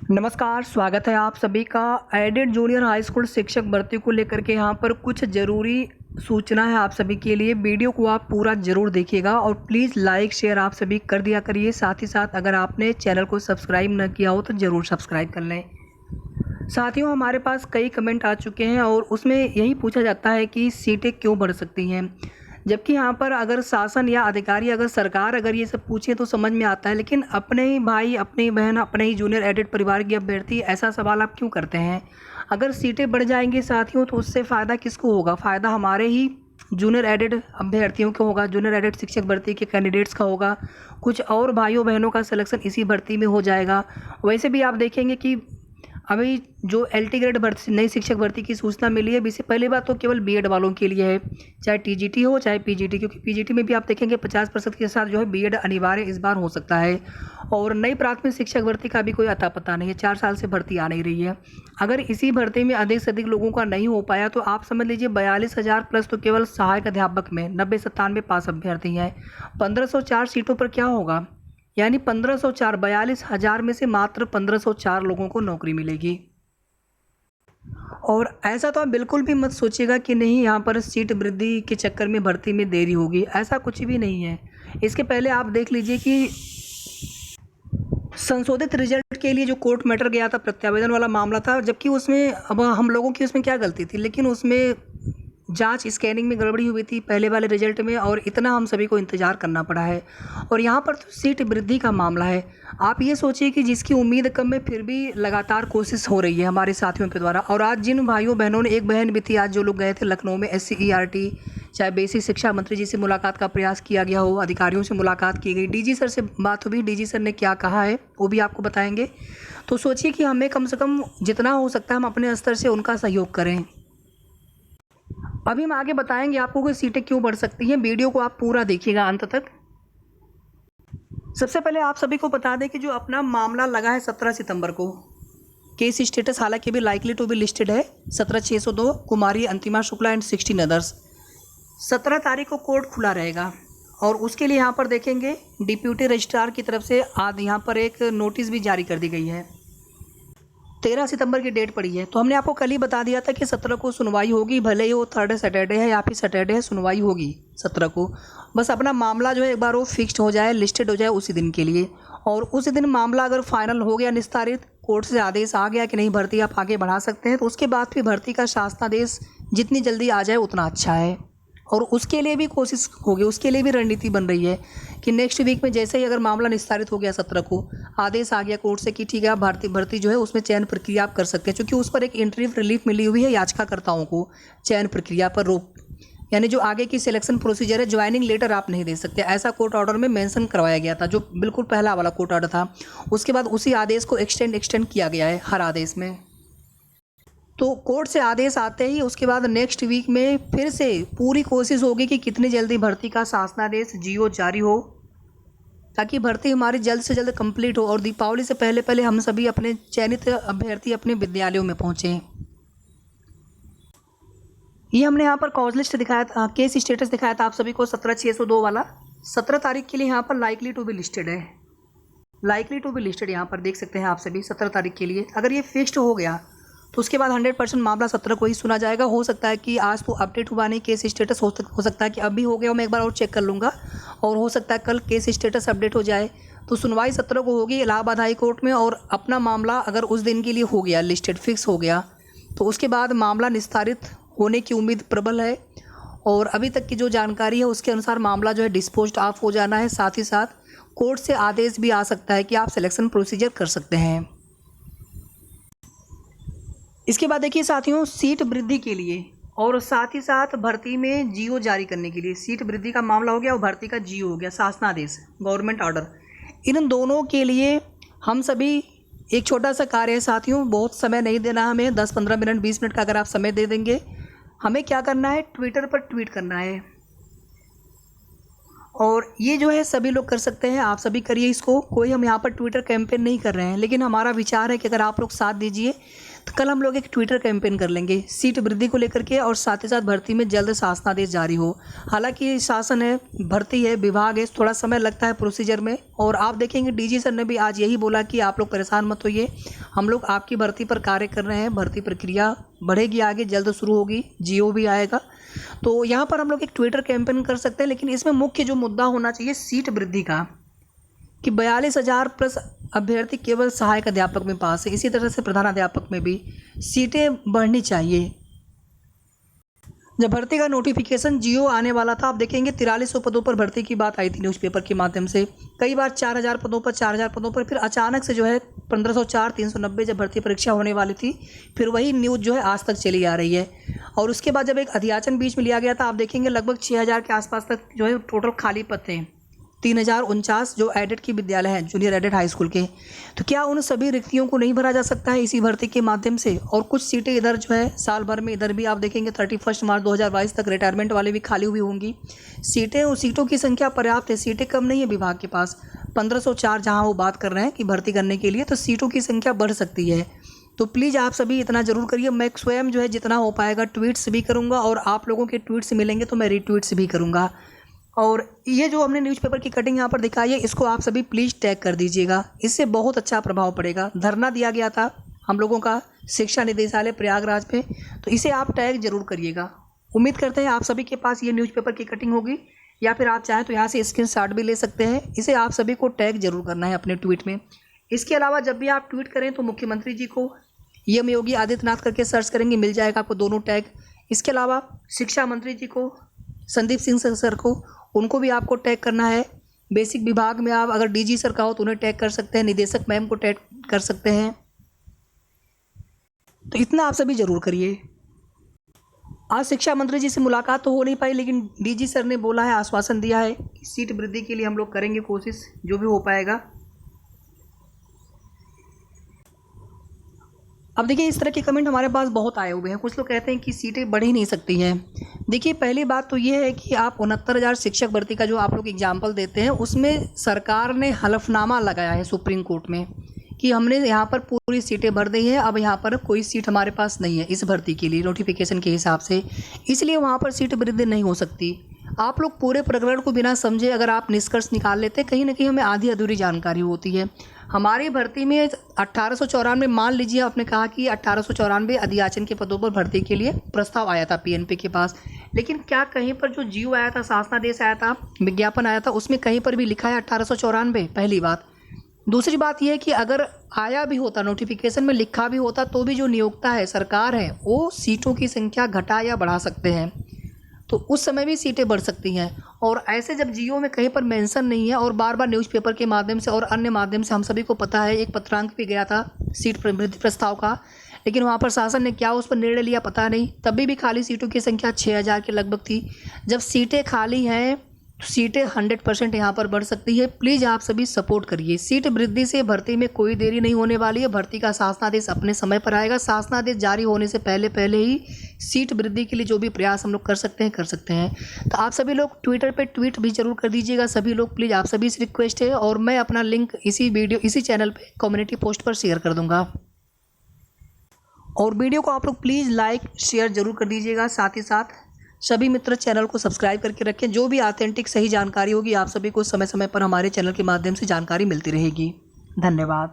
नमस्कार, स्वागत है आप सभी का एडेड जूनियर हाई स्कूल शिक्षक भर्ती को लेकर के। यहाँ पर कुछ ज़रूरी सूचना है आप सभी के लिए। वीडियो को आप पूरा ज़रूर देखिएगा और प्लीज़ लाइक शेयर आप सभी कर दिया करिए। साथ ही साथ अगर आपने चैनल को सब्सक्राइब न किया हो तो ज़रूर सब्सक्राइब कर लें। साथियों, हमारे पास कई कमेंट आ चुके हैं और उसमें यही पूछा जाता है कि सीटें क्यों बढ़ सकती हैं, जबकि यहाँ पर अगर शासन या अधिकारी अगर सरकार अगर ये सब पूछे तो समझ में आता है, लेकिन अपने ही भाई, अपनी बहन, अपने ही जूनियर एडेड परिवार की अभ्यर्थी ऐसा सवाल आप क्यों करते हैं। अगर सीटें बढ़ जाएंगी साथियों तो उससे फ़ायदा किसको होगा? फ़ायदा हमारे ही जूनियर एडेड अभ्यर्थियों को होगा, जूनियर एडेड शिक्षक भर्ती के कैंडिडेट्स का होगा। कुछ और भाइयों बहनों का सिलेक्शन इसी भर्ती में हो जाएगा। वैसे भी आप देखेंगे कि अभी जो एलटी ग्रेड भर्ती नई शिक्षक भर्ती की सूचना मिली है, इससे पहली बात तो केवल बीएड वालों के लिए है, चाहे टीजीटी हो चाहे पीजीटी, क्योंकि पीजीटी में भी आप देखेंगे 50% के साथ जो है बीएड अनिवार्य इस बार हो सकता है। और नई प्राथमिक शिक्षक भर्ती का भी कोई अता पता नहीं है, 4 साल से भर्ती आ नहीं रही है। अगर इसी भर्ती में अधिक से अधिक लोगों का नहीं हो पाया तो आप समझ लीजिए 42,000 प्लस तो केवल सहायक अध्यापक में 90-97 पास अभ्यर्थी हैं। 1504 सीटों पर क्या होगा? यानी 1504, 42,000 में से मात्र 1504 लोगों को नौकरी मिलेगी। और ऐसा तो आप बिल्कुल भी मत सोचिएगा कि नहीं, यहाँ पर सीट वृद्धि के चक्कर में भर्ती में देरी होगी, ऐसा कुछ भी नहीं है। इसके पहले आप देख लीजिए कि संशोधित रिजल्ट के लिए जो कोर्ट मैटर गया था, प्रत्यावेदन वाला मामला था, जबकि उसमें अब हम लोगों की उसमें क्या गलती थी, लेकिन उसमें जांच स्कैनिंग में गड़बड़ी हुई थी पहले वाले रिजल्ट में, और इतना हम सभी को इंतज़ार करना पड़ा है। और यहाँ पर तो सीट वृद्धि का मामला है। आप ये सोचिए कि जिसकी उम्मीद कम है फिर भी लगातार कोशिश हो रही है हमारे साथियों के द्वारा। और आज जिन भाइयों बहनों ने, एक बहन भी थी आज जो लोग गए थे लखनऊ में SCERT चाहे बेसिक शिक्षा मंत्री जी से मुलाकात का प्रयास किया गया हो, अधिकारियों से मुलाकात की गई, DG सर से बात हुई, DG सर ने क्या कहा है वो भी आपको बताएंगे। तो सोचिए कि हमें कम से कम जितना हो सकता है हम अपने स्तर से उनका सहयोग करें। अभी हम आगे बताएंगे आपको कि सीटें क्यों बढ़ सकती हैं। वीडियो को आप पूरा देखिएगा अंत तक। सबसे पहले आप सभी को बता दें कि जो अपना मामला लगा है 17 सितंबर को, केस स्टेटस हालांकि भी लाइकली टू बी लिस्टेड है 17,602 कुमारी अंतिमा शुक्ला एंड 16 अदर्स। 17 तारीख को कोर्ट खुला रहेगा और उसके लिए यहाँ पर देखेंगे डिप्यूटी रजिस्ट्रार की तरफ से आज यहाँ पर एक नोटिस भी जारी कर दी गई है। 13 सितंबर की डेट पड़ी है। तो हमने आपको कल ही बता दिया था कि 17 को सुनवाई होगी, भले ही वो थर्ड सैटरडे है या फिर सैटरडे है, सुनवाई होगी 17 को। बस अपना मामला जो है एक बार वो फिक्स्ड हो जाए, लिस्टेड हो जाए उसी दिन के लिए। और उसी दिन मामला अगर फाइनल हो गया, निस्तारित, कोर्ट से आदेश आ गया कि नहीं भर्ती आप आगे बढ़ा सकते हैं, तो उसके बाद फिर भर्ती का शासनादेश जितनी जल्दी आ जाए उतना अच्छा है। और उसके लिए भी कोशिश होगी, उसके लिए भी रणनीति बन रही है कि नेक्स्ट वीक में जैसे ही अगर मामला निस्तारित हो गया, 17 को आदेश आ गया कोर्ट से कि ठीक है आप भर्ती जो है उसमें चयन प्रक्रिया आप कर सकते हैं, क्योंकि उस पर एक इंटरिम रिलीफ मिली हुई है याचिकाकर्ताओं को चयन प्रक्रिया पर रोक, यानी जो आगे की सिलेक्शन प्रोसीजर है, ज्वाइनिंग लेटर आप नहीं दे सकते, ऐसा कोर्ट ऑर्डर में मेंशन करवाया गया था, जो बिल्कुल पहला वाला कोर्ट ऑर्डर था। उसके बाद उसी आदेश को एक्सटेंड किया गया है हर आदेश में। तो कोर्ट से आदेश आते ही उसके बाद नेक्स्ट वीक में फिर से पूरी कोशिश होगी कि कितनी जल्दी भर्ती का शासनादेश GO जारी हो, ताकि भर्ती हमारी जल्द से जल्द कंप्लीट हो और दीपावली से पहले पहले हम सभी अपने चयनित अभ्यर्थी अपने विद्यालयों में पहुँचें। ये हमने यहाँ पर कॉज लिस्ट दिखाया था, केस स्टेटस दिखाया था आप सभी को 17,602 वाला। 17 तारीख के लिए यहाँ पर लाइकली टू बी लिस्टेड है, लाइकली टू बी लिस्टेड यहाँ पर देख सकते हैं आप सभी 17 तारीख के लिए। अगर ये फिक्स्ड हो गया तो उसके बाद 100% मामला 17 को ही सुना जाएगा। हो सकता है कि आज तो अपडेट हुआ नहीं केस स्टेटस, हो सकता है कि अभी हो गया, मैं एक बार और चेक कर लूँगा, और हो सकता है कल केस स्टेटस अपडेट हो जाए। तो सुनवाई 17 को होगी इलाहाबाद हाई कोर्ट में, और अपना मामला अगर उस दिन के लिए हो गया लिस्टेड, फिक्स हो गया, तो उसके बाद मामला निस्तारित होने की उम्मीद प्रबल है। और अभी तक की जो जानकारी है उसके अनुसार मामला जो है डिस्पोज्ड ऑफ हो जाना है। साथ ही साथ कोर्ट से आदेश भी आ सकता है कि आप सिलेक्शन प्रोसीजर कर सकते हैं। इसके बाद देखिए साथियों, सीट वृद्धि के लिए और साथ ही साथ भर्ती में GO जारी करने के लिए, सीट वृद्धि का मामला हो गया और भर्ती का GO हो गया, शासनादेश, गवर्नमेंट ऑर्डर, इन दोनों के लिए हम सभी एक छोटा सा कार्य है साथियों, बहुत समय नहीं देना हमें, 10-15 मिनट 20 मिनट का अगर आप समय दे देंगे, हमें क्या करना है, ट्विटर पर ट्वीट करना है। और ये जो है सभी लोग कर सकते हैं, आप सभी करिए इसको, कोई हम यहाँ पर ट्विटर कैंपेन नहीं कर रहे हैं, लेकिन हमारा विचार है कि अगर आप लोग साथ दीजिए तो कल हम लोग एक ट्विटर कैंपेन कर लेंगे सीट वृद्धि को लेकर के, और साथ ही साथ भर्ती में जल्द शासनादेश जारी हो। हालांकि शासन है, भर्ती है, विभाग है, थोड़ा समय लगता है प्रोसीजर में। और आप देखेंगे डीजी सर ने भी आज यही बोला कि आप लोग परेशान मत होइए, हम लोग आपकी भर्ती पर कार्य कर रहे हैं, भर्ती प्रक्रिया बढ़ेगी, आगे जल्द शुरू होगी, जीओ भी आएगा। तो यहाँ पर हम लोग एक ट्विटर कैंपेन कर सकते हैं, लेकिन इसमें मुख्य जो मुद्दा होना चाहिए सीट वृद्धि का, कि 42,000 प्लस अभ्यर्थी केवल सहायक अध्यापक में पास है, इसी तरह से प्रधानाध्यापक में भी सीटें बढ़नी चाहिए। जब भर्ती का नोटिफिकेशन जीओ आने वाला था, आप देखेंगे 4300 पदों पर भर्ती की बात आई थी न्यूज़पेपर के माध्यम से, कई बार 4000 पदों पर 4000 पदों पर, फिर अचानक से जो है 1504 390 जब भर्ती परीक्षा होने वाली थी, फिर वही न्यूज़ जो है आज तक चली आ रही है। और उसके बाद जब एक अध्याचन बीच में लिया गया था, आप देखेंगे लगभग 6000 के आसपास तक जो है टोटल खाली पद थे, 3049 जो एडेड की विद्यालय हैं, जूनियर एडेड हाई स्कूल के। तो क्या उन सभी रिक्तियों को नहीं भरा जा सकता है इसी भर्ती के माध्यम से? और कुछ सीटें इधर जो है साल भर में इधर भी आप देखेंगे 31 मार्च 2022 तक रिटायरमेंट वाले भी खाली हुई होंगी। सीटों की संख्या पर्याप्त है, सीटें कम नहीं है विभाग के पास। 1504 जहाँ वो बात कर रहे हैं कि भर्ती करने के लिए, तो सीटों की संख्या बढ़ सकती है। तो प्लीज़ आप सभी इतना ज़रूर करिए। मैं स्वयं जो है जितना हो पाएगा ट्वीट्स भी करूँगा, और आप लोगों के ट्वीट्स मिलेंगे तो मैं रीट्वीट्स भी करूँगा। और ये जो हमने न्यूज़पेपर की कटिंग यहाँ पर दिखाई है, इसको आप सभी प्लीज़ टैग कर दीजिएगा, इससे बहुत अच्छा प्रभाव पड़ेगा। धरना दिया गया था हम लोगों का शिक्षा निदेशालय प्रयागराज पे, तो इसे आप टैग जरूर करिएगा। उम्मीद करते हैं आप सभी के पास ये न्यूज़पेपर की कटिंग होगी, या फिर आप चाहें तो यहाँ से स्क्रीनशॉट भी ले सकते हैं। इसे आप सभी को टैग जरूर करना है अपने ट्वीट में। इसके अलावा जब भी आप ट्वीट करें तो मुख्यमंत्री जी को एम योगी आदित्यनाथ करके सर्च करेंगे, मिल जाएगा आपको दोनों टैग। इसके अलावा शिक्षा मंत्री जी को, संदीप सिंह सर को, उनको भी आपको टैग करना है। बेसिक विभाग में आप अगर डीजी सर का हो तो उन्हें टैग कर सकते हैं, निदेशक मैम को टैग कर सकते हैं। तो इतना आप सभी ज़रूर करिए। आज शिक्षा मंत्री जी से मुलाकात तो हो नहीं पाई, लेकिन डीजी सर ने बोला है, आश्वासन दिया है कि सीट वृद्धि के लिए हम लोग करेंगे कोशिश, जो भी हो पाएगा। अब देखिए इस तरह के कमेंट हमारे पास बहुत आए हुए हैं। कुछ लोग कहते हैं कि सीटें बढ़ ही नहीं सकती हैं। देखिए पहली बात तो ये है कि आप 69,000 शिक्षक भर्ती का जो आप लोग एग्जाम्पल देते हैं, उसमें सरकार ने हलफनामा लगाया है सुप्रीम कोर्ट में कि हमने यहाँ पर पूरी सीटें भर दी हैं, अब यहाँ पर कोई सीट हमारे पास नहीं है इस भर्ती के लिए नोटिफिकेशन के हिसाब से, इसलिए वहाँ पर सीट वृद्धि नहीं हो सकती। आप लोग पूरे प्रकरण को बिना समझे अगर आप निष्कर्ष निकाल लेते हैं, कहीं ना कहीं हमें आधी अधूरी जानकारी होती है। हमारी भर्ती में 1894, मान लीजिए आपने कहा कि 1894 अध्याचन के पदों पर भर्ती के लिए प्रस्ताव आया था पीएनपी के पास, लेकिन क्या कहीं पर जो जीओ आया था, शासनादेश आया था, विज्ञापन आया था, उसमें कहीं पर भी लिखा है 1894? पहली बात। दूसरी बात यह है कि अगर आया भी होता, नोटिफिकेशन में लिखा भी होता, तो भी जो नियोक्ता है, सरकार है, वो सीटों की संख्या घटा या बढ़ा सकते हैं, तो उस समय भी सीटें बढ़ सकती हैं। और ऐसे जब जीओ में कहीं पर मेंशन नहीं है, और बार बार न्यूज़पेपर के माध्यम से और अन्य माध्यम से हम सभी को पता है, एक पत्रांक भी गया था सीट वृद्धि प्रस्ताव का, लेकिन वहाँ पर शासन ने क्या उस पर निर्णय लिया पता नहीं। तभी भी खाली सीटों की संख्या 6000 के लगभग थी। जब सीटें खाली हैं तो सीटें 100% यहाँ पर बढ़ सकती है। प्लीज़ आप सभी सपोर्ट करिए। सीट वृद्धि से भर्ती में कोई देरी नहीं होने वाली है। भर्ती का शासनादेश अपने समय पर आएगा। शासनादेश जारी होने से पहले ही सीट वृद्धि के लिए जो भी प्रयास हम लोग कर सकते हैं। तो आप सभी लोग ट्विटर पे ट्वीट भी जरूर कर दीजिएगा सभी लोग, प्लीज़ आप सभी से रिक्वेस्ट है। और मैं अपना लिंक इसी चैनल पे कम्युनिटी पोस्ट पर शेयर कर दूंगा। और वीडियो को आप लोग प्लीज़ लाइक शेयर जरूर कर दीजिएगा। साथ ही साथ सभी मित्र चैनल को सब्सक्राइब करके रखें। जो भी ऑथेंटिक सही जानकारी होगी आप सभी को समय समय पर हमारे चैनल के माध्यम से जानकारी मिलती रहेगी। धन्यवाद।